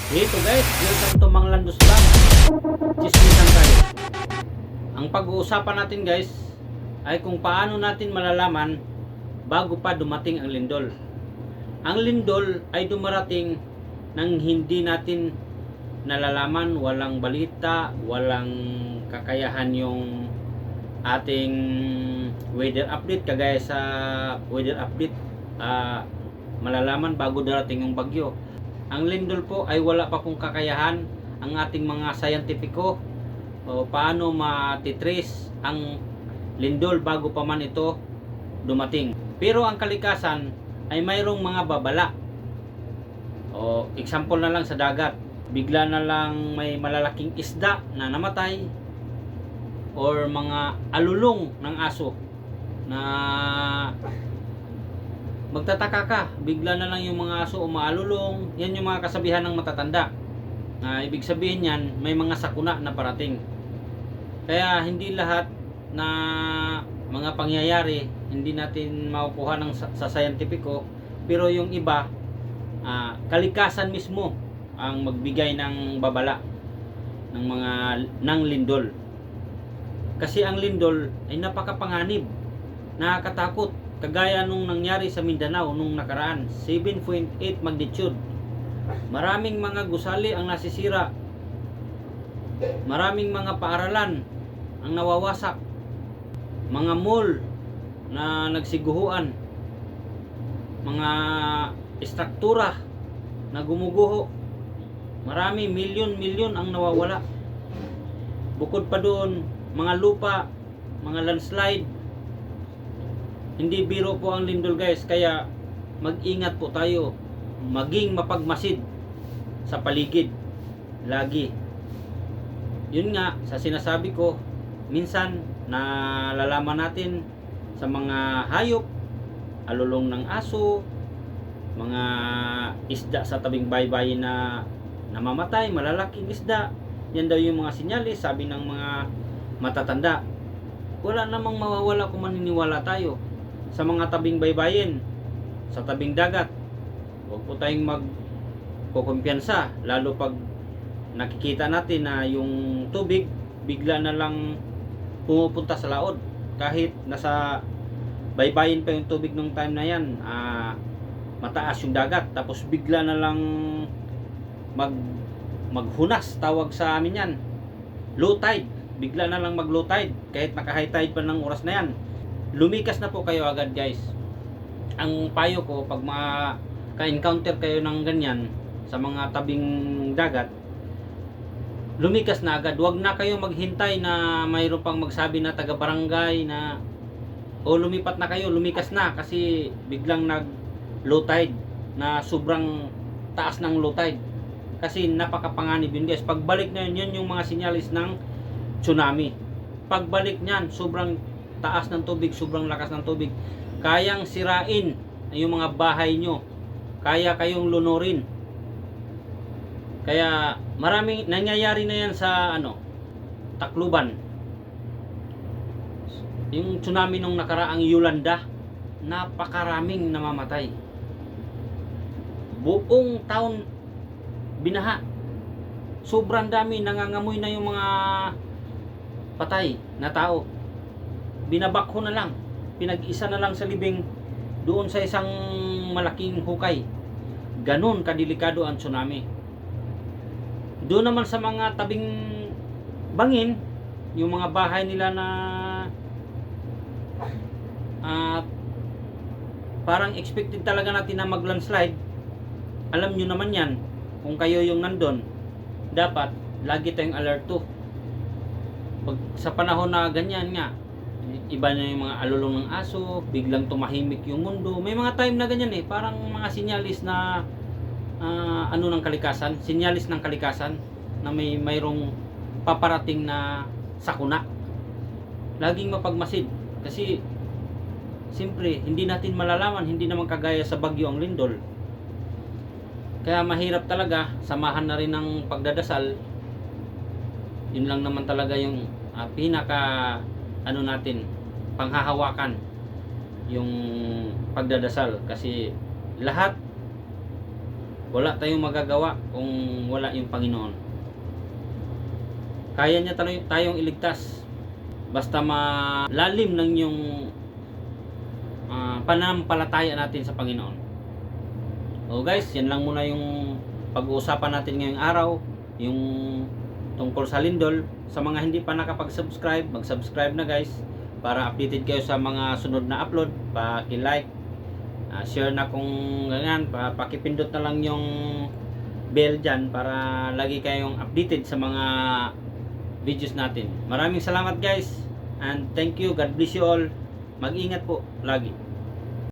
Dito guys, welcome to Manglandos Vlog. Chismisan tayo. Ang pag-uusapan natin guys ay kung paano natin malalaman bago pa dumating ang lindol. Ang lindol ay dumarating nang hindi natin nalalaman, walang balita, walang kakayahan yung ating weather update. Kagaya sa weather update, malalaman bago darating yung bagyo. Ang lindol po ay wala pa pong kakayahan ang ating mga scientifico o paano matitrace ang lindol bago pa man ito dumating. Pero ang kalikasan ay mayroong mga babala. O example na lang sa dagat, bigla na lang may malalaking isda na namatay or mga alulong ng aso na magtataka ka, bigla na lang yung mga aso umaalulong. Yan yung mga kasabihan ng matatanda. Ibig sabihin yan, may mga sakuna na parating. Kaya hindi lahat na mga pangyayari hindi natin makukuha ng sa scientifico, pero yung iba, kalikasan mismo ang magbigay ng babala ng lindol. Kasi ang lindol ay napakapanganib, nakakatakot. Kagaya nung nangyari sa Mindanao nung nakaraan, 7.8 magnitude. Maraming mga gusali ang nasisira. Maraming mga paaralan ang nawawasak. Mga mall na nagsiguhuan. Mga istruktura na gumuguho. Marami, milyon-milyon ang nawawala. Bukod pa doon, mga lupa, mga landslide. Hindi biro po ang lindol guys, kaya mag-ingat po tayo, maging mapagmasid sa paligid lagi. Yun nga, sa sinasabi ko, minsan nalalaman natin sa mga hayop, alulong ng aso, mga isda sa tabing baybayin na namamatay, malalaking isda. Yan daw yung mga sinyalis, sabi ng mga matatanda. Wala namang mawawala kung maniniwala tayo sa mga tabing baybayin, sa tabing dagat. Huwag po tayong magkukumpiyansa, lalo pag nakikita natin na yung tubig bigla na lang pumupunta sa laod. Kahit nasa baybayin pa yung tubig nung time na yan, mataas yung dagat, tapos bigla na lang maghunas, tawag sa amin yan, low tide. Bigla na lang mag low tide, kahit naka high tide pa ng oras na yan. Lumikas na po kayo agad guys. Ang payo ko, pag ka-encounter kayo ng ganyan sa mga tabing dagat, lumikas na agad. Huwag na kayo maghintay na mayroon pang magsabi na taga-barangay na o lumipat na kayo, lumikas na kasi biglang nag low tide na sobrang taas ng low tide. Kasi napakapanganib yun guys. Pagbalik na yun yung mga sinyalis ng tsunami. Pagbalik niyan, sobrang taas ng tubig, sobrang lakas ng tubig. Kayang sirain yung mga bahay nyo. Kaya kayong lunurin. Kaya maraming nangyayari na yan sa Tacloban. Yung tsunami nung nakaraang Yolanda, napakaraming namamatay. Buong taon binaha. Sobrang dami, nangangamoy na yung mga patay na tao. Binabakho na lang, pinag-isa na lang sa libing doon sa isang malaking hukay. Ganon kadelikado ang tsunami. Doon naman sa mga tabing bangin, yung mga bahay nila na parang expected talaga natin na mag-landslide. Alam nyo naman yan, kung kayo yung nandun, dapat lagi tayong alerto. Sa panahon na ganyan nga, iba na yung mga alulong ng aso, biglang tumahimik yung mundo. May mga time na ganyan parang mga sinyalis na ng kalikasan, sinyalis ng kalikasan na mayroong paparating na sakuna. Laging mapagmasid kasi siyempre hindi natin malalaman, hindi naman kagaya sa bagyo ang lindol. Kaya mahirap talaga, samahan na rin ng pagdadasal. Yun lang naman talaga yung pinaka natin, panghahawakan, yung pagdadasal. Kasi lahat Wala tayong magagawa kung wala yung Panginoon. Kaya niya tayong iligtas basta malalim ng yung pananampalataya natin sa Panginoon. O guys, yan lang muna yung pag-uusapan natin ngayong araw, yung tungkol sa lindol. Sa mga hindi pa nakapag-subscribe, mag-subscribe na guys para updated kayo sa mga sunod na upload. Paki-like, share na kung ganyan, pakipindot na lang yung bell dyan para lagi kayong updated sa mga videos natin. Maraming salamat guys, and thank you. God bless you all. Mag-ingat po lagi.